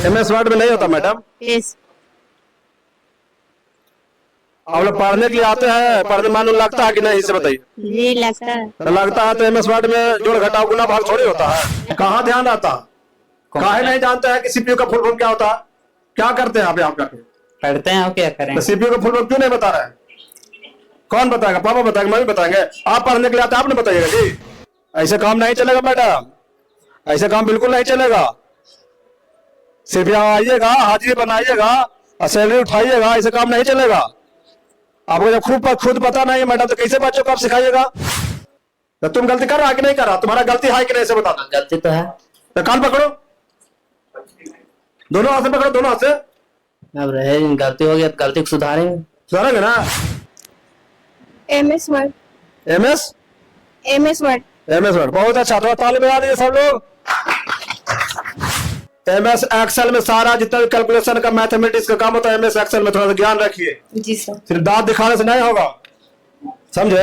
MS word में नहीं होता मैडम। यस। आप लोग पढ़ने के लिए आते हैं, पढ़ने मालूम लगता है कि नहीं, इसे बताइए। जी लगता है। तो लगता है तो MS वर्ड में जोड़ घटाव गुना भाग थोड़ी होता है। कहाँ ध्यान आता, काहे नहीं जानते हैं कि CPU का फुल फॉर्म क्या होता है? क्या करते हैं आप यहाँ पे? पढ़ते हैं, और क्या करें। तो CPU का फुल फॉर्म क्यों नहीं बता रहे हैं? कौन बताएगा? पापा बताएंगे, मम्मी बताएंगे? आप पढ़ने के लिए आते हैं, आप नहीं बताइएगा जी। ऐसे काम नहीं चलेगा मैडम, ऐसे काम बिल्कुल नहीं चलेगा। सिर्फ यहाँ आइएगा, हाजिरी बनाइएगा और सैलरी उठाइएगा, ऐसे काम नहीं चलेगा। आपको जब खुद पता नहीं है मैडम, तो कैसे बच्चों को आप सिखाइएगा? तो तुम गलती कर रहा कि नहीं कर रहा? तुम्हारा गलती है कि नहीं, से बता दो। गलती तो है। तो कान पकड़ो, दोनों हाथ से पकड़ो, दोनों हाथ से। अब रहे, गलती हो गई, गलती को सुधारेंगे। सुधारेंगे ना? MS word. MS word. MS word बहुत अच्छा। थोड़ा ताली बजा दीजिए सब लोग। MS एक्सेल में सारा जितना भी कैलकुलेशन का, मैथमेटिक्स का काम होता है, MS एक्सेल में थोड़ा सा ज्ञान रखिए। जी सर। सिर्फ दांत दिखाने से नहीं होगा, समझे?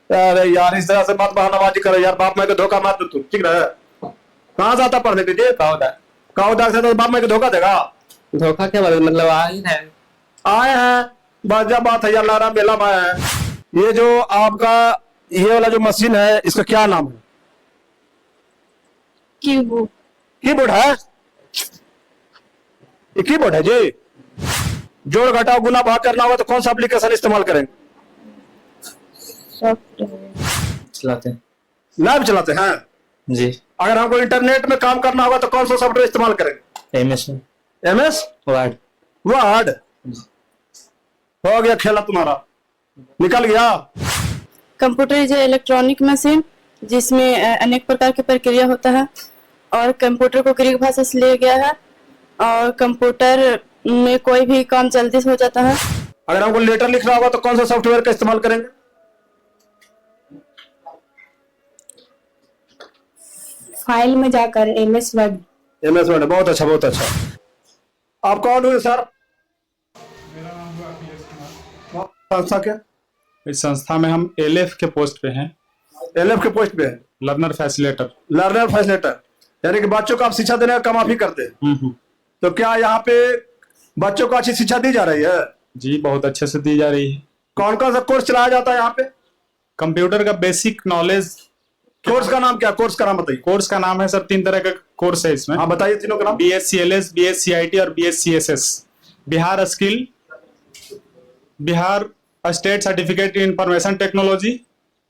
अरे यार, इस तरह से मत बहानाबाजी करो यार, बाप माँ को धोखा मत दो तुम, ठीक है? कहाँ जाता पढ़ने के लिए? काउदार से तो बाप माँ को धोखा देगा। धोखा क्या मतलब आए हैं, बाजा बात है यार, लारा मेला में आए हैं। ये जो आपका ये वाला जो मशीन है, इसका क्या नाम है? कीबोर्ड। कीबोर्ड है? ये कीबोर्ड है जी। जोड़ घटाव गुना भाग करना होगा तो कौन सा एप्लीकेशन इस्तेमाल करेंगे? सॉफ्टवेयर चलाते हैं। लैब चलाते हैं जी। अगर हमको इंटरनेट में काम करना होगा तो कौन सा सॉफ्टवेयर इस्तेमाल करेंगे? MS word. वर्ड। हो गया खेला तुम्हारा, निकल गया। कंप्यूटर इज इलेक्ट्रॉनिक मशीन जिसमें अनेक प्रकार की प्रक्रिया होता है और कंप्यूटर को ग्रीक भाषा से लिया गया है और कंप्यूटर में कोई भी काम जल्दी से हो जाता है। अगर हमको लेटर लिखना होगा तो कौन सा सॉफ्टवेयर का इस्तेमाल करेंगे? फाइल में जाकर MS वर्ड। MS word. बहुत अच्छा, बहुत अच्छा। आप कौन हुए सर? मेरा नाम हुआ अखिलेश कुमार। संस्था क्या? इस संस्था में हम LF के पोस्ट पे हैं। LF के पोस्ट पे है, लर्नर फैसिलिटेटर। लर्नर फैसिलिटेटर, यानी कि बच्चों को आप शिक्षा देने का काम आप ही करते हैं। तो क्या यहाँ पे बच्चों को अच्छी शिक्षा दी जा रही है? जी, बहुत अच्छे से दी जा रही है। कौन कौन सा कोर्स चलाया जाता है यहाँ पे? कंप्यूटर का बेसिक नॉलेज। कोर्स का नाम क्या? कोर्स का नाम बताइए। कोर्स का नाम है सर, 3 तरह का कोर्स है इसमें। हाँ बताइए तीनों का नाम। BSc LS, BSc IT और BSc SS। Bihar skill, Bihar state certificate in information technology,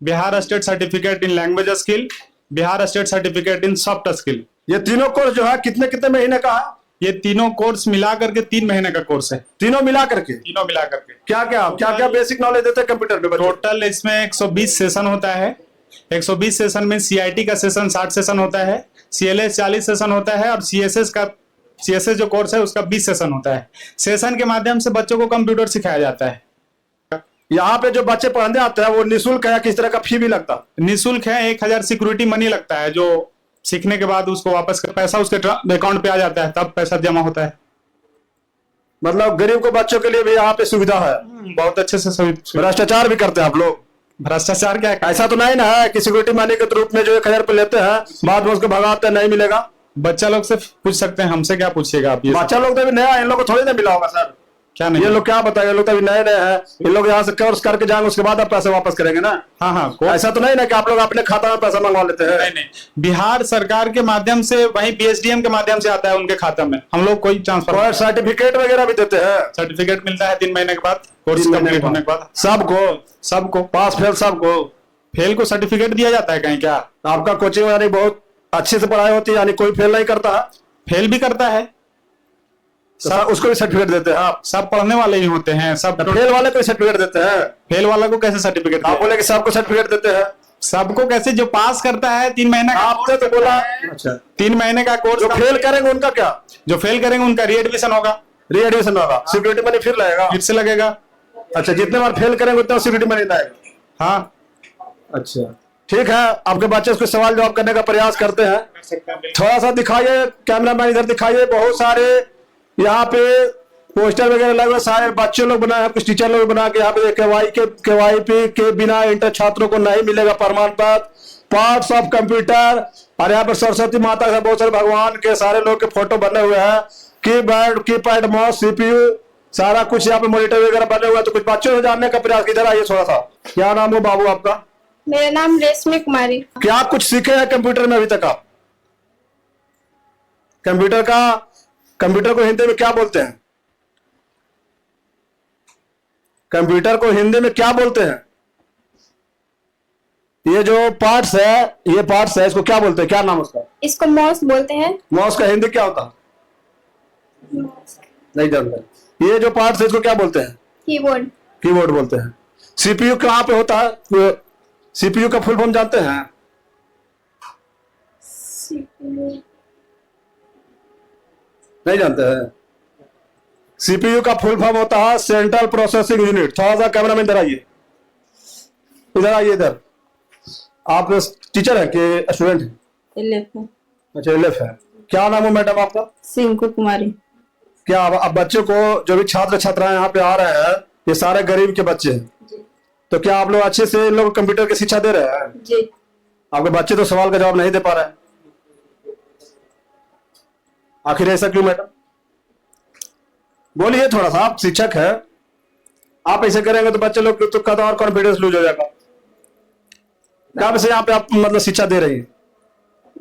Bihar state certificate in language skill, Bihar state certificate in soft skill. ये तीनों कोर्स जो है कितने कितने महीने का है? ये तीनों कोर्स मिला करके 3 महीने का कोर्स है। तीनों मिला करके? तीनों मिला करके। क्या क्या बेसिक नॉलेज देते हैं कंप्यूटर में बच्चे? टोटल इसमें 120 सेशन होता है। 120 सेशन में CIT का सेशन 60 सेशन होता है, CLS 40 सेशन होता है और CSS जो कोर्स है उसका 20 सेशन होता है। सेशन के माध्यम से बच्चों को कंप्यूटर सिखाया जाता है। यहाँ पे जो बच्चे पढ़ने आते हैं वो निःशुल्क है, किस तरह का फी भी लगता है? निःशुल्क है। 1000 सिक्योरिटी मनी लगता है, जो सीखने के बाद उसको वापस पैसा उसके अकाउंट पे आ जाता है, तब पैसा जमा होता है। मतलब गरीब को बच्चों के लिए भी यहाँ पे सुविधा है। बहुत अच्छे से। भ्रष्टाचार भी करते हैं आप लोग? भ्रष्टाचार क्या है? ऐसा तो नहीं ना है कि सिक्योरिटी मनी के रूप में जो 1000 रुपए लेते हैं बाद में उसको भगाते हैं, नहीं मिलेगा? बच्चा लोग से पूछ सकते हैं, हमसे क्या पूछिएगा आप? ये बच्चा लोग तो भी नया, इन लोग को थोड़ी ना मिला होगा सर। क्या नहीं? ये लोग क्या बताएंगे? ये लोग तो अभी नए नए हैं, इन लोग यहाँ से कोर्स करके जाएंगे, उसके बाद आप पैसे वापस करेंगे ना? हाँ। ऐसा तो नहीं ना कि आप लोग अपने खाता में पैसा मंगवा लेते हैं? नहीं। बिहार सरकार के माध्यम से, वही BSDM के माध्यम से आता है उनके खाता में। हम लोग कोई ट्रांसफर। और सर्टिफिकेट वगैरह भी देते हैं? सर्टिफिकेट मिलता है 3 महीने के बाद, कोर्स कंप्लीट होने के बाद। सबको पास फेल सबको? फेल को सर्टिफिकेट दिया जाता है कहीं क्या? आपका कोचिंग यानी बहुत अच्छे से पढ़ाई होती है, यानी कोई फेल नहीं करता है? फेल भी करता है, सब उसको भी सर्टिफिकेट देते हैं आप? सब पढ़ने वाले ही होते हैं सब। फेल वाले को सर्टिफिकेट देते हैं? फेल वाला को कैसे सर्टिफिकेट? आप बोले कि सबको सर्टिफिकेट देते हैं? सबको कैसे? जो पास करता है 3 महीने का। आपने तो बोला। अच्छा, 3 महीने का कोर्स। जो फेल करेंगे उनका क्या? जो फेल करेंगे उनका रीएडमिशन होगा। रीएडमिशन होगा, सिक्योरिटी मनी फिर लगेगा? फिर से लगेगा। अच्छा, जितने बार फेल करेंगे उतना सिक्योरिटी मनी लगेगा? हाँ। अच्छा ठीक है, आपके बच्चे उसको सवाल जवाब करने का प्रयास करते हैं। थोड़ा सा दिखाइए, कैमरामैन इधर दिखाइए। बहुत सारे यहाँ पे पोस्टर वगैरह लगे, सारे बच्चे लोग बनाए हैं, कुछ टीचर लोग बना के यहाँ पे केवाईपी के बिना इंटर छात्रों को नहीं मिलेगा प्रमाण पत्र। पार्ट्स ऑफ कंप्यूटर, और यहाँ पर सरस्वती माता का बहुत सारे भगवान के सारे लोग के फोटो बने हुए हैं, कीपैड माउस सीपीयू सारा कुछ यहाँ पे मॉनिटर वगैरह बने हुए हैं। तो कुछ बच्चों से जानने का प्रयास, इधर आइए थोड़ा सा। क्या नाम है बाबू आपका? मेरा नाम रेशमी कुमारी। क्या आप कुछ सीखे हैं कंप्यूटर में अभी तक? आप कंप्यूटर को हिंदी में क्या बोलते हैं? कंप्यूटर को हिंदी में क्या बोलते हैं? ये जो पार्ट्स है, इसको क्या बोलते हैं? क्या नाम उसका? इसको माउस बोलते हैं। माउस का हिंदी क्या होता है? नहीं जानते। ये जो पार्ट्स है इसको क्या बोलते हैं? कीबोर्ड। कीबोर्ड बोलते हैं। सीपीयू कहाँ पे होता है? सीपीयू का फुल फॉर्म जानते हैं? नहीं जानते हैं। सीपीयू का फुल फॉर्म होता है सेंट्रल प्रोसेसिंग यूनिट। थोड़ा सा कैमरा में इधर आइए, इधर। आप टीचर है कि स्टूडेंट है? अच्छा, LF है। क्या नाम है मैडम आपका? सिंकू कुमारी। क्या अब बच्चों को, जो भी छात्र छात्राएं यहाँ पे आ रहे हैं, ये सारे गरीब के बच्चे हैं, तो क्या आप लोग अच्छे से इन लोग कंप्यूटर की शिक्षा दे रहे हैं? जी। आपके बच्चे तो सवाल का जवाब नहीं दे पा रहे हैं, आखिर ऐसा क्यों मैडम? बोलिए थोड़ा सा, आप शिक्षक है, आप ऐसे करेंगे तो बच्चे लोग तो कद और कॉन्फिडेंस लूज हो जाएगा। कब से यहाँ पे आप मतलब शिक्षा दे रही है?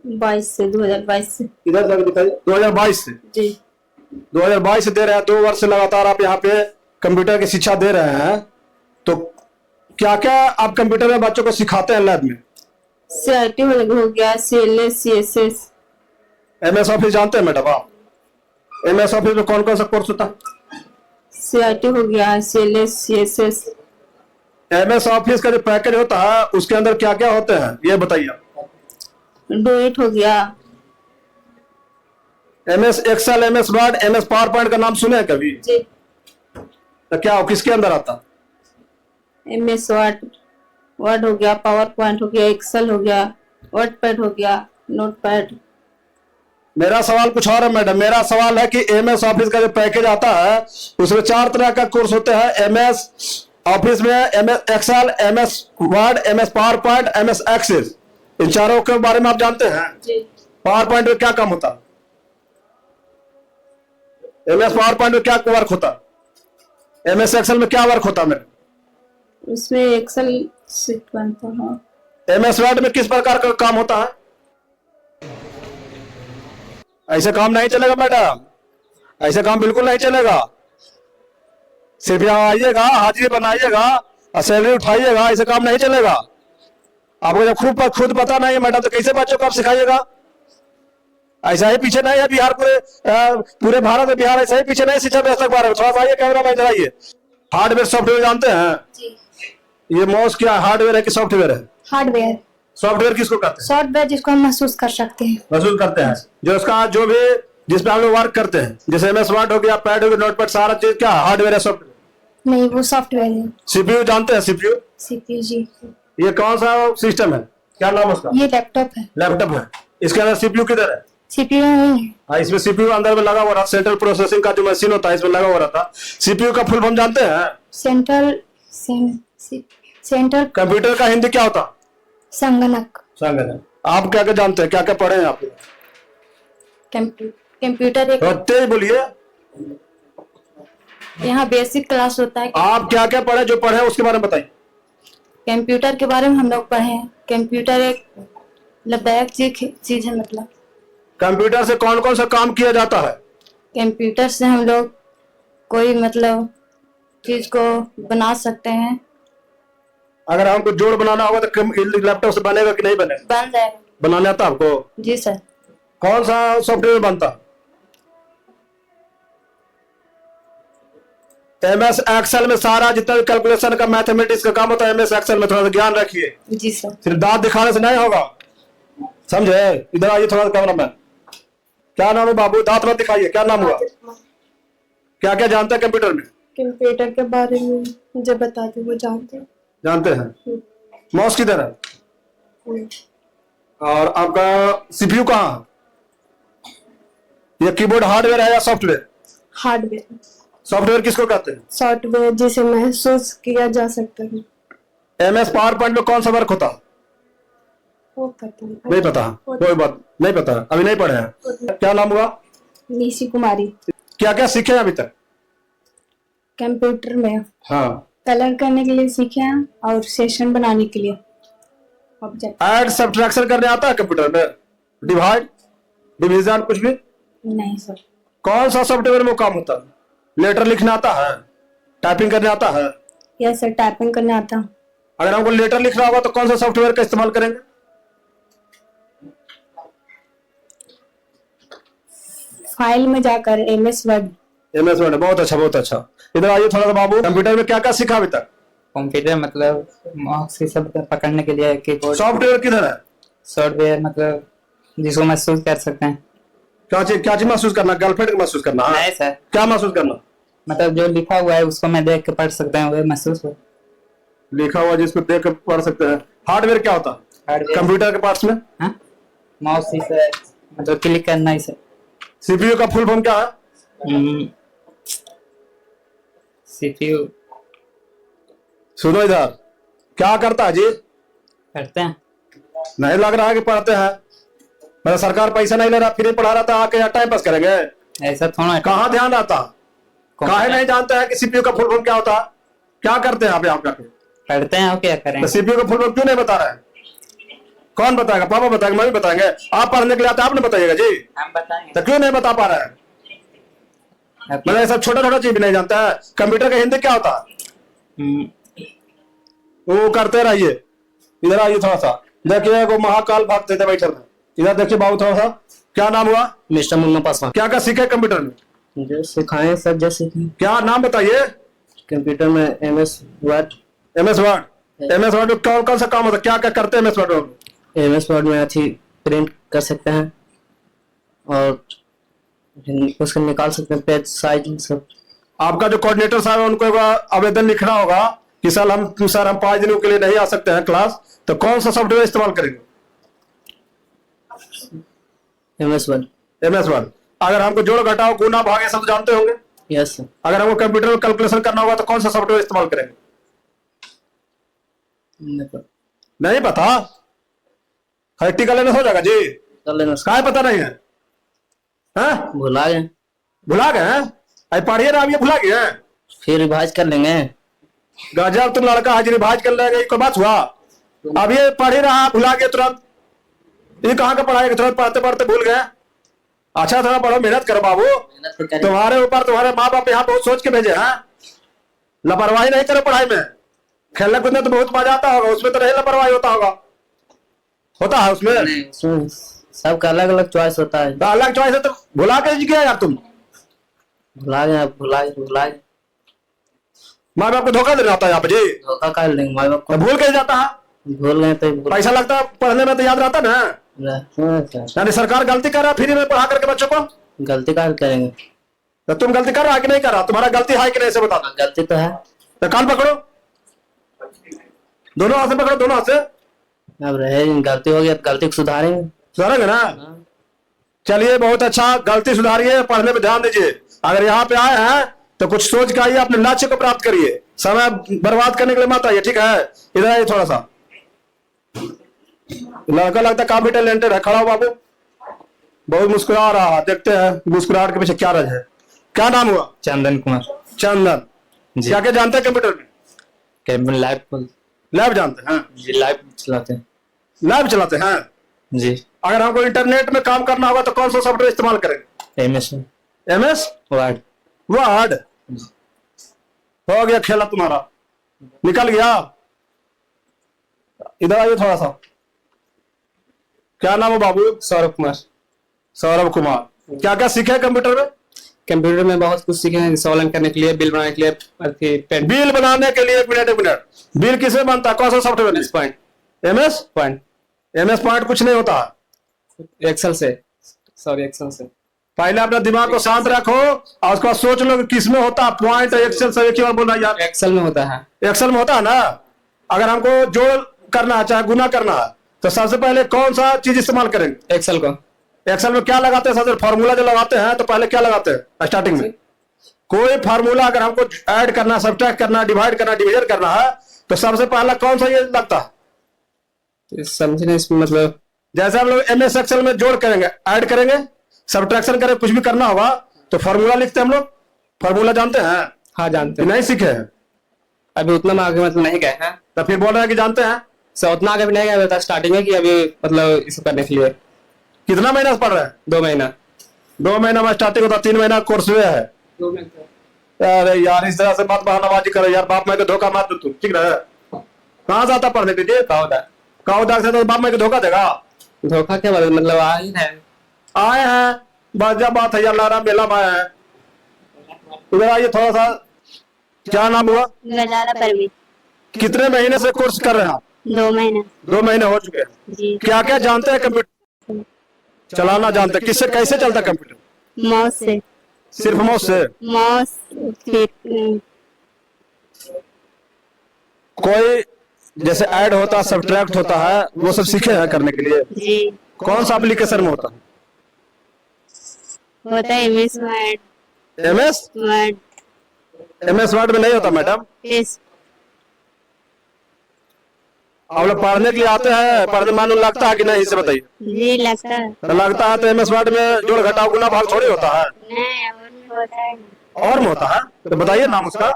2022 से। इधर जाकर दिखाइए। 2022 से? जी। 2022 से दे रहे हैं। 2 वर्ष से लगातार आप यहाँ पे कंप्यूटर की शिक्षा दे रहे हैं। तो क्या क्या आप कंप्यूटर में बच्चों को सिखाते हैं लैब में? CRT हो गया, CLS, CSS। MS ऑफिस जानते हैं मैडम आप? MS ऑफिस में कौन कौन सा कोर्स होता है? CRT हो गया, CLS, CSS। MS ऑफिस का जो पैकेज होता है उसके अंदर क्या क्या होते हैं ये बताइए। डोएट हो गया। MS excel, MS word, MS power point का नाम सुने हैं कभी? जी। तो क्या किसके अंदर आता? MS वर्ड हो गया, पावर पॉइंट हो गया, एक्सेल हो गया, वर्डपैड हो गया, नोटपैड। मेरा सवाल कुछ और है मैडम। मेरा सवाल है कि MS ऑफिस का जो पैकेज आता है उसमें 4 तरह का कोर्स होते हैं। MS ऑफिस में MS excel, MS word, MS power point, MS access, इन चारों के बारे में आप जानते हैं? जी। पावर पॉइंट में क्या काम होता है? MS पावर पॉइंट में क्या वर्क होता है? MS एक्सेल में क्या वर्क होता है मैडम? उसमें एक्सेल शीट बनता है। MS वर्ड में किस प्रकार का काम होता है? ऐसे काम नहीं चलेगा मैडम, ऐसे काम बिल्कुल नहीं चलेगा। सिर्फ यहाँ आइएगा, हाजिरी बनाइएगा और सैलरी उठाइएगा, ऐसे काम नहीं चलेगा। आपको जब खुद पता नहीं है मैडम तो कैसे बच्चों को आप सिखाइएगा? ऐसा ही पीछे नहीं है बिहार, पूरे भारत में बिहार ऐसा ही पीछे नहीं शिक्षा व्यवस्था के बारे में। थोड़ा सा आइए कैमरा में, इधर आइए। हार्डवेयर सॉफ्टवेयर जानते हैं? जी। ये माउस क्या हार्डवेयर है कि सॉफ्टवेयर है? हार्डवेयर। सॉफ्टवेयर किसको कहते हैं? सॉफ्टवेयर जिसको हम महसूस कर सकते हैं। महसूस करते हैं, जो उसका जो भी जिसपे हम लोग वर्क करते हैं, जैसे MS वर्ड हो गया, पैड हो गया, नोटपैड, सारा चीज क्या हार्डवेयर है सॉफ्टवेयर? नहीं, वो सॉफ्टवेयर है। CPU जानते हैं? CPU CPU। जी। ये कौन सा सिस्टम है, क्या नाम है उसका? ये लैपटॉप है। लैपटॉप है। इसके अंदर CPU किधर है? CPU नहीं है। हाँ, इसमें CPU अंदर में लगा हुआ रहा, सेंट्रल प्रोसेसिंग का जो मशीन होता है इसमें लगा हुआ रहता। CPU का फुल फॉर्म जानते हैं? सेंट्रल कंप्यूटर का हिंदी क्या होता? संगणक। संगणक। आप क्या क्या जानते हैं, क्या क्या पढ़े हैं आप? कंप्यूटर एक तेज बोलिए। यहाँ बेसिक क्लास होता है। आप क्या क्या पढ़े, जो पढ़े उसके बारे में बताइए। कंप्यूटर के बारे में हम लोग पढ़े हैं। कंप्यूटर एक लाभदायक चीज है। मतलब कंप्यूटर से कौन कौन सा काम किया जाता है? कंप्यूटर से हम लोग कोई मतलब चीज को बना सकते हैं। अगर हमको जोड़ बनाना होगा तो लैपटॉप से बनेगा कि नहीं बनेगा? बन जाएगा। बनाने आता आपको? जी सर। कौन सा सॉफ्टवेयर बनता? MS एक्सेल में सारा जितना भी कैलकुलेशन का मैथमेटिक्स का काम होता है MS एक्सेल में, थोड़ा सा ज्ञान रखिए। जी सर। सिर्फ दांत दिखाने से नहीं होगा, समझे? इधर आइए थोड़ा सा कैमरा मैन। क्या नाम है बाबू? दांत मत दिखाइए, क्या नाम हुआ? क्या क्या जानते हैं कंप्यूटर में? कंप्यूटर के बारे में जो बताते वो जानते हैं। माउस किधर है? और आपका CPU कहाँ है? ये कीबोर्ड हार्डवेयर है या सॉफ्टवेयर? हार्डवेयर। सॉफ्टवेयर किसको कहते हैं? सॉफ्टवेयर जिसे महसूस किया जा सकता है। MS पावर पॉइंट में कौन सा वर्क होता है? नहीं पता, कोई बात नहीं पता, अभी नहीं पढ़े हैं। क्या नाम हुआ? निशी कुमारी। क्या क्या सीखे हैं अभी तक? कंप्यूटर में हाँ, कलर करने के लिए सीखे हैं और सेशन बनाने के लिए ऑब्जेक्ट। ऐड सब्ट्रैक्शन करने आता है कंप्यूटर में? डिवाइड, डिवीजन, कुछ भी? नहीं सर। कौन सा सॉफ्टवेयर में काम होता है? लेटर लिखना आता है? टाइपिंग करने आता है? यस सर, टाइपिंग करने आता है। अगर हमको लेटर लिखना होगा तो कौन सा सॉफ्टवेयर का इस्तेमाल करेंगे? फाइल में जाकर MS वर्ड। MS वर्ड, बहुत अच्छा बहुत अच्छा। इधर आइए थोड़ा सा बाबू, कंप्यूटर में क्या क्या सीखा अभी तक? कंप्यूटर मतलब माउस की सब पकड़ने के लिए कीबोर्ड। सॉफ्टवेयर किधर है? सॉफ्टवेयर मतलब जिसको महसूस कर सकते हैं। क्या चीज महसूस करना? गर्लफ्रेंड को महसूस करना? हाँ? नहीं सर, क्या महसूस करना? मतलब जो लिखा हुआ है उसको मैं देख के पढ़ सकता हूँ, वो महसूस हो। लिखा हुआ जिसको देख कर पढ़ सकते हैं। हार्डवेयर क्या होता है हार्डवेयर कंप्यूटर के पार्ट्स में? हाँ, माउस ही से मतलब क्लिक करना ही सर। CPU का फुल फॉर्म क्या है? CPU सुनो इधर, क्या करता है जी? करते हैं। नहीं लग रहा है कि पढ़ते हैं। मेरा सरकार पैसा नहीं ले रहा, फ्री पढ़ा रहा था, आके यहाँ टाइम पास करेंगे? ऐसा थोड़ा है। कहाँ ध्यान रहता? काहे नहीं जानते हैं कि CPU का फुल फॉर्म क्या होता है? क्या करते हैं आप यहाँ पे? पढ़ते हैं और क्या करें। तो CPU का फुल फॉर्म क्यों नहीं बता रहे हैं? कौन बताएगा? पापा बताएंगे, मम्मी बताएंगे? आप पढ़ने के लिए आते, आप नहीं बताइएगा जी? हम बताएंगे। तो क्यों नहीं बता पा रहे हैं? मतलब ऐसा छोटा छोटा चीज भी नहीं जानता है। कंप्यूटर का हिंदी क्या होता है? वो करते रहिए। इधर आइए थोड़ा सा, देखिए वो महाकाल भागते थे बैठे थे। इधर देखिए बाबू थोड़ा सा, क्या नाम हुआ? मिस्टर मुन्ना पासवान। क्या क्या सीखे कंप्यूटर में? जो सिखाए सब जो सीखे। क्या नाम बताइए? कंप्यूटर में MS वर्ड। MS वर्ड में कौन कौन सा काम होता है? क्या क्या करते हैं MS वर्ड में? MS वर्ड में अच्छी प्रिंट कर सकते हैं और उसको निकाल सकते हैं, पेज साइज सब। आपका जो कोऑर्डिनेटर साहब है उनको एक आवेदन लिखना होगा कि सर हम 5 दिनों के लिए नहीं आ सकते हैं क्लास, तो कौन सा सॉफ्टवेयर इस्तेमाल करेंगे? MS word. अगर हमको जोड़ घटाओ गुना भाग ये सब जानते होंगे? Yes sir. अगर हमको कंप्यूटर में कैलकुलेशन करना होगा तो कौन सा सॉफ्टवेयर इस्तेमाल करेंगे? नहीं पता? टिका लेना हो जाएगा जी? कर लेना सर। काय पता नहीं है? हाँ? भुला गए, भुला गए हैं? अरे पढ़िए ना, अब ये भुला गए हैं? फिर रिवाइज कर लेंगे। गजब तुम लड़का हाजिर भाज कर लेंगे, कोई बात हुआ? अब ये पढ़ ही रहा, भुला गए तुरंत। ये कहाँ का पढ़ाई? तुरंत पढ़ते पढ़ते भूल गए। अच्छा थोड़ा पढ़ो, मेहनत करो बाबू। मेहनत तो करें। तुम्हारे ऊपर तुम्हारे माँ बाप यहाँ बहुत सोच के भेजे हैं। लापरवाही नहीं करो पढ़ाई में। खेलने कूदने तो बहुत मजा आता होगा, उसमें तो नहीं लापरवाही होता होगा? होता है उसमें? उसमें सबका अलग अलग चॉइस होता है। तो अलग चॉइस है तो भुला के गया यार तुम। भुला गए। माँ बाप को धोखा देना आता है यहाँ पे जी? धोखा कर लेंगे माँ बाप को। तो भूल के जाता है? भूल गए तो पैसा लगता है पढ़ने में तो याद रहता ना? यानी सरकार गलती कर रहा है फ्री में पढ़ा करके बच्चों को? गलती का करेंगे। तो तुम गलती कर रहा है कि नहीं कर रहा? तुम्हारा गलती है कि नहीं से बता दो। गलती तो है। तो कान पकड़ो, दोनों हाथ से पकड़ो, दोनों हाथ से। अब रहे गलती हो गई, अब गलती को सुधारेंगे। सुधारेंगे ना? चलिए बहुत अच्छा, गलती सुधारिए, पढ़ने पे ध्यान दीजिए। अगर यहाँ पे आए हैं तो कुछ सोच के आइए, अपने लक्ष्य को प्राप्त करिए। समय बर्बाद करने के लिए मत आइए, ठीक है? इधर आइए थोड़ा सा। लड़का लगता काफी टैलेंटेड है। खड़ा हो बाबू, बहुत मुस्कुरा रहा है, देखते हैं मुस्कुराहट के पीछे क्या राज है। क्या नाम हुआ? चंदन कुमार। चंदन। जी। क्या क्या जानते हैं कंप्यूटर में? कैबिन लैब लैब जानते हैं? जी, लैब चलाते हैं। लैब चलाते हैं जी। अगर हमको इंटरनेट में काम करना होगा तो कौन सा सॉफ्टवेयर इस्तेमाल करेंगे? MS word. हो गया खेला तुम्हारा, निकल गया। इधर आइए थोड़ा सा। क्या नाम है बाबू? सौरभ कुमार। क्या क्या सीखे कंप्यूटर में? कंप्यूटर में बहुत कुछ सीखे हैं, जैसे ऑनलाइन करने के लिए, बिल बनाने के लिए, बिल बनाने के लिए। एक मिनट, बिल किसमें बनता है? कौन सा सॉफ्टवेयर? पॉइंट MS पॉइंट कुछ नहीं होता है। एक्सेल से पहले अपना दिमाग को शांत रखो और उसके बाद सोच लो कि किस में होता है पॉइंट। एक्सेल से एक ही बार बोलना यार। एक्सेल में होता है। एक्सेल में होता है ना? अगर हमको जोड़ करना है चाहे गुना करना है तो सबसे पहले कौन सा चीज इस्तेमाल करेंगे? एक्सेल को। एक्सेल में क्या लगाते हैं? सबसे फॉर्मूला जो लगाते हैं तो पहले क्या लगाते हैं स्टार्टिंग में? कोई फार्मूला अगर हमको ऐड करना, सब्ट्रैक्ट करना, डिवाइड करना, डिवीजन करना है तो सबसे पहला कौन सा ये लगता है? तो समझे नहीं इसमें मतलब। जैसे हम लोग MS एक्सेल में जोड़ करेंगे, ऐड करेंगे, सब्ट्रैक्शन करेंगे, कुछ भी करना होगा तो फार्मूला लिखते हैं हम लोग। फार्मूला जानते हैं? हाँ जानते कि हैं। नहीं सीखे हैं? अभी उतना में आगे मतलब नहीं गए हैं तो फिर बोल रहे हैं कि जानते हैं। सर, उतना आगे भी नहीं गए, बता स्टार्टिंग में कि अभी मतलब इसको करने के लिए कितना महीना से पढ़ रहे हैं? 2 महीना। 2 महीना में स्टार्टिंग होता, 3 महीना कोर्स हुए है। 2 महीना। अरे यार इस तरह से मत बहानाबाजी करो यार, बाप माँ को धोखा मत दो तुम, ठीक है? कहाँ से आता पढ़ने के लिए? काउदार से तो बाप माँ को धोखा देगा। धोखा क्या मतलब आ ही है। आए हैं, बस जब बात है यार, लारा मेला में आए हैं। इधर आइए थोड़ा सा। क्या नाम हुआ? गजाला परवीन। कितने महीने से कोर्स कर रहे हैं आप? 2 महीने। 2 महीने हो चुके हैं। जी। क्या क्या जानते हैं कंप्यूटर चलाना? जानते हैं? किससे कैसे चलता है कंप्यूटर? माउस से। सिर्फ माउस से? माउस फिर कोई जैसे ऐड होता है, सब्ट्रैक्ट होता है, वो सब सीखे हैं करने के लिए? जी कौन सा एप्लीकेशन में होता है? होता है MS word. MS? Word MS word में नहीं होता मैडम। इस आप लोग पढ़ने के लिए आते हैं, पढ़ने मालूम लगता है कि नहीं, इसे बताइए। जी लगता है। तो लगता है तो MS वर्ड में जोड़ घटाव गुना भाग थोड़ी होता है, नहीं और में होता है। और में होता है। तो बताइए नाम उसका।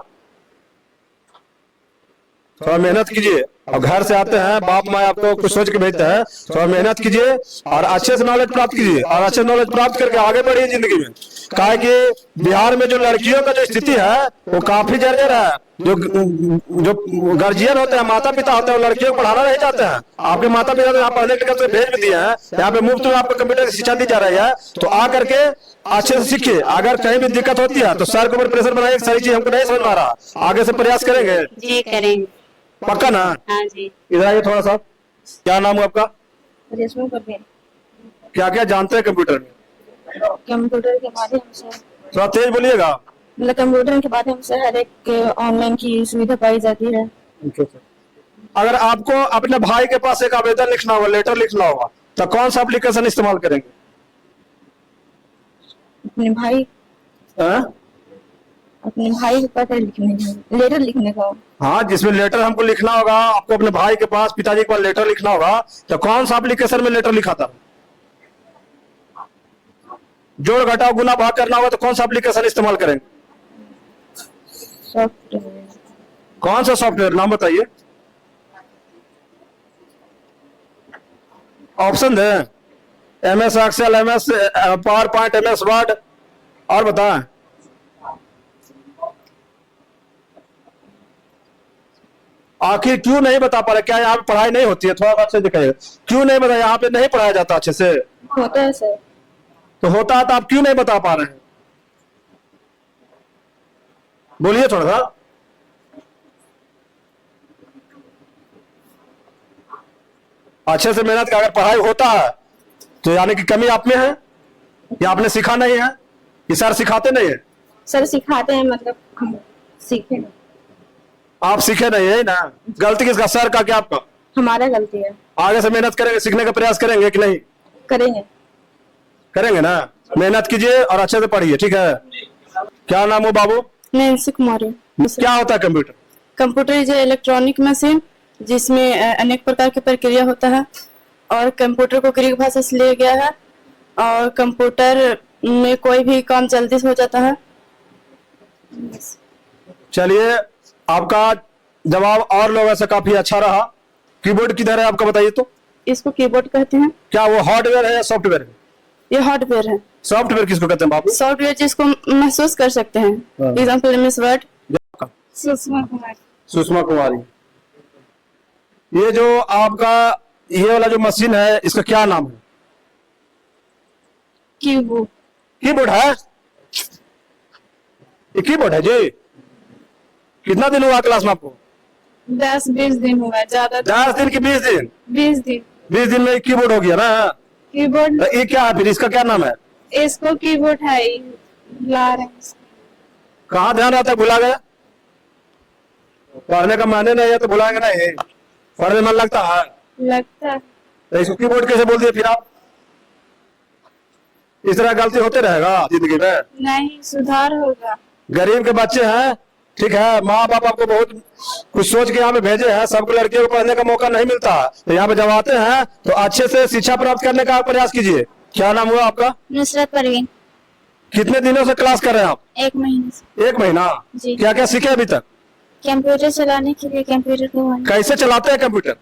थोड़ा मेहनत कीजिए। अब घर से आते हैं, बाप माँ आपको कुछ सोच के भेजते हैं, थोड़ा मेहनत कीजिए और अच्छे से नॉलेज प्राप्त कीजिए, और अच्छे नॉलेज प्राप्त करके आगे बढ़िए जिंदगी में। काहे कि बिहार में जो लड़कियों का जो स्थिति है वो काफी जर्जर है। जो गार्जियन होते हैं, माता पिता होते हैं, वो लड़कियों को पढ़ाना नहीं चाहते हैं। आपके माता पिता तो यहाँ पढ़ने के लिए भेज भी दिए हैं, यहाँ पे मुफ्त में आपको कंप्यूटर की शिक्षा दी जा रही है। तो आ करके अच्छे से सीखिए। अगर कहीं भी दिक्कत होती है तो सर के ऊपर प्रेशर बनाइए, सारी चीज हमको नहीं समझ में आ रहा, आगे से प्रयास करेंगे। जी करेंगे। पक्का ना? हाँ जी। इधर आइए थोड़ा सा। क्या नाम है आपका? रेशमा परवीन। क्या क्या जानते हैं कंप्यूटर में? कंप्यूटर के माध्यम से थोड़ा तेज बोलिएगा। मतलब कंप्यूटर के माध्यम से हर एक ऑनलाइन की सुविधा पाई जाती है। अगर आपको अपने भाई के पास एक आवेदन लिखना होगा, लेटर लिखना होगा, तो कौन सा एप्लीकेशन इस्तेमाल करेंगे? अपने भाई हाँ? अपने भाई के पास लेटर लिखने का। हाँ, जिसमें लेटर हमको लिखना होगा, आपको अपने भाई के पास, पिताजी के पास लेटर लिखना होगा, तो कौन सा एप्लीकेशन में लेटर लिखा था? जोड़ घटाव गुना भाग करना होगा तो कौन सा एप्लीकेशन इस्तेमाल करेंगे? सॉफ्टवेयर। कौन सा सॉफ्टवेयर नाम बताइए। ऑप्शन है? MS excel, MS power point, MS word, और बताएं। आखिर क्यों नहीं बता पा रहे? क्या यहाँ पे पढ़ाई नहीं होती है? थोड़ा अच्छे दिखाइए। क्यों नहीं बता? यहाँ पे नहीं पढ़ाया जाता अच्छे से? होता है सर। तो होता है तो आप क्यों नहीं बता पा रहे हैं? बोलिए थोड़ा सा। अच्छे से मेहनत का, अगर पढ़ाई होता है तो यानी कि कमी आप में है, या आपने सीखा नहीं है, कि सर सिखाते नहीं है? सर सिखाते हैं, मतलब हम सीखे नहीं। आप सीखे नहीं है ना? गलती किसका? सर का क्या आपका? हमारा गलती है। आगे से मेहनत करेंगे, सीखने का प्रयास करेंगे कि नहीं? करेंगे। करेंगे ना? मेहनत कीजिए और अच्छे से पढ़िए, ठीक है? क्या नाम हो बाबू? नैन्सी कुमारी। क्या होता है computer? Computer is electronic machine जिसमें अनेक प्रकार की प्रक्रिया होता है, और कंप्यूटर को ग्रीक भाषा से लिया गया है, और कंप्यूटर में कोई भी काम जल्दी से हो जाता है। चलिए, आपका जवाब और लोगों से काफी अच्छा रहा। कीबोर्ड किधर है आपका बताइए तो? इसको कीबोर्ड कहते हैं। क्या वो हार्डवेयर है या सॉफ्टवेयर है? ये हार्डवेयर है। सॉफ्टवेयर किसको कहते हैं बाबू? सॉफ्टवेयर जिसको महसूस कर सकते हैं। Example MS word. Sushma Kumari. Sushma Kumari. ये जो आपका ये वाला जो मशीन है, इसका क्या नाम है? कीबोर्ड। कीबोर्ड है? ये कीबोर्ड है जी? कितना दिन हुआ क्लास में आपको? 10-20 दिन हुआ, ज्यादा 10 दिन की 20 दिन? 20 दिन। 20 दिन में कीबोर्ड हो गया ना? कीबोर्ड। तो ये क्या है फिर? इसका क्या नाम है? इसको कीबोर्ड है ही ला रहे हैं। कहाँ ध्यान रहता है? भुला गया? पढ़ने का माने नहीं है तो भुलाएंगे नहीं? पढ़ने में मन लगता है? लगता है। तो इसको कीबोर्ड कैसे बोल दिए फिर आप? इस तरह गलती होते रहेगा जिंदगी में? नहीं, सुधार होगा। गरीब के बच्चे हैं, ठीक है, माँ बाप आपको बहुत कुछ सोच के यहाँ पे भेजे हैं, सबको लड़कियों को पढ़ने का मौका नहीं मिलता, तो यहाँ पे जब आते हैं तो अच्छे से शिक्षा प्राप्त करने का प्रयास कीजिए। क्या नाम हुआ आपका? नुसरत परवीन। कितने दिनों से क्लास कर रहे हैं आप? 1 महीने से। 1 महीना। जी। क्या क्या सीखे अभी तक? कंप्यूटर चलाने के लिए कंप्यूटर को कैसे चलाते हैं कंप्यूटर?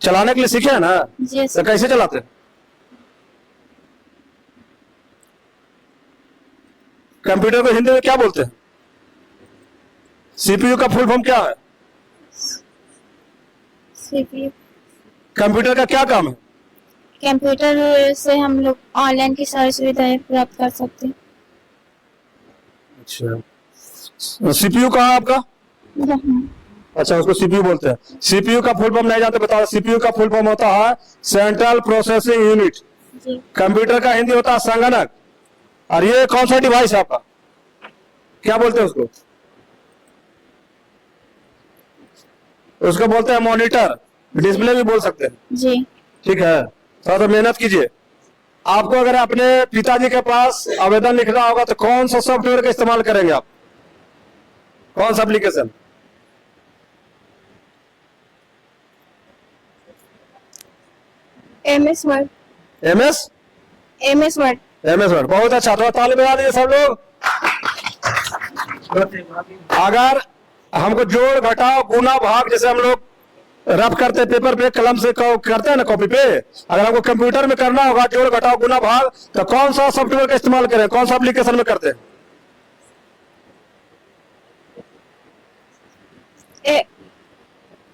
चलाने के लिए सीखे हैं ना? जी तो कैसे चलाते हैं? कंप्यूटर को हिंदी में क्या बोलते हैं? सीपीयू का फुल फॉर्म क्या है? सीपीयू। कंप्यूटर का क्या काम है? कंप्यूटर से हम लोग ऑनलाइन की सारी सुविधाएं प्राप्त कर सकते हैं। अच्छा, सीपीयू कहाँ है आपका? अच्छा, उसको सीपीयू बोलते हैं। सीपीयू का फुल फॉर्म नहीं जानते, बताओ। सीपीयू का फुल फॉर्म होता है सेंट्रल प्रोसेसिंग यूनिट। जी। कंप्यूटर का हिंदी होता है संगणक। और ये कौन सा डिवाइस है आपका? क्या बोलते हैं उसको? उसको बोलते हैं मॉनिटर, डिस्प्ले भी बोल सकते हैं। जी। ठीक है, थोड़ा तो मेहनत कीजिए। आपको अगर अपने पिताजी के पास आवेदन लिखना होगा तो कौन सा सॉफ्टवेयर का इस्तेमाल करेंगे आप? कौन सा application? MS word. MS word. MS word, बहुत अच्छा। थोड़ा ताली बजा दीजिए सब लोग। अगर हमको जोड़ घटाव गुना भाग जैसे हम लोग रफ करते पेपर पे कलम से करते हैं ना कॉपी पे, अगर हमको कंप्यूटर में करना होगा जोड़ घटाव गुना भाग, तो कौन सा सॉफ्टवेयर का इस्तेमाल करें? कौन सा एप्लीकेशन में करते हैं?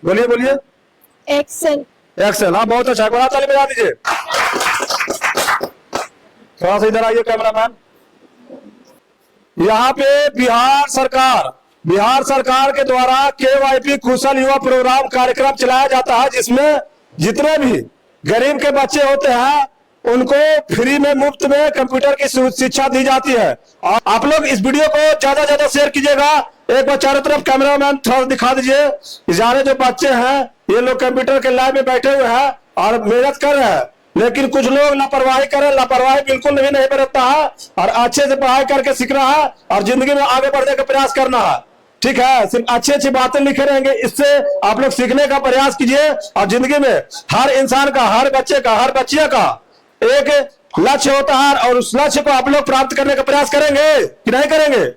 बोलिए बोलिए। एक्सेल। एक्सेल, हाँ बहुत अच्छा। बड़ा ताली बजा दीजिए। थोड़ा सा इधर आइए कैमरामैन। यहाँ पे बिहार सरकार के द्वारा KYP कुशल युवा प्रोग्राम कार्यक्रम चलाया जाता है, जिसमें जितने भी गरीब के बच्चे होते हैं उनको फ्री में मुफ्त में कंप्यूटर की शिक्षा दी जाती है। और आप लोग इस वीडियो को ज्यादा ज्यादा शेयर कीजिएगा। एक बार चारों तरफ कैमरामैन थोड़ा दिखा दीजिए। इजारे जो बच्चे हैं ये लोग कंप्यूटर के लैब में बैठे हुए हैं और मेहनत कर रहे हैं, लेकिन कुछ लोग लापरवाही कर रहे हैं। लापरवाही बिल्कुल भी नहीं बरतता है और अच्छे से पढ़ाई करके सीखना है और जिंदगी में आगे बढ़ने का प्रयास करना है। ठीक है, सिर्फ अच्छी अच्छी बातें लिखे रहेंगे, इससे आप लोग सीखने का प्रयास कीजिए। और जिंदगी में हर इंसान का, हर बच्चे का, हर बच्चिया का एक लक्ष्य होता है और उस लक्ष्य को आप लोग प्राप्त करने का प्रयास करेंगे कि नहीं करेंगे?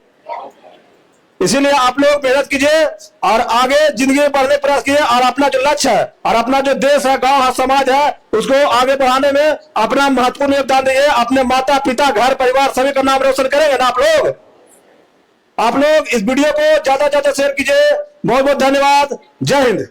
इसीलिए आप लोग मेहनत कीजिए और आगे जिंदगी में बढ़ने का प्रयास कीजिए और अपना जो लक्ष्य है और अपना जो देश है, गांव है, समाज है, उसको आगे बढ़ाने में अपना महत्वपूर्ण योगदान दीजिए। अपने माता पिता, घर परिवार सभी का नाम रोशन करेंगे ना आप लोग? आप लोग इस वीडियो को ज्यादा से ज्यादा शेयर कीजिए। बहुत बहुत धन्यवाद। जय हिंद।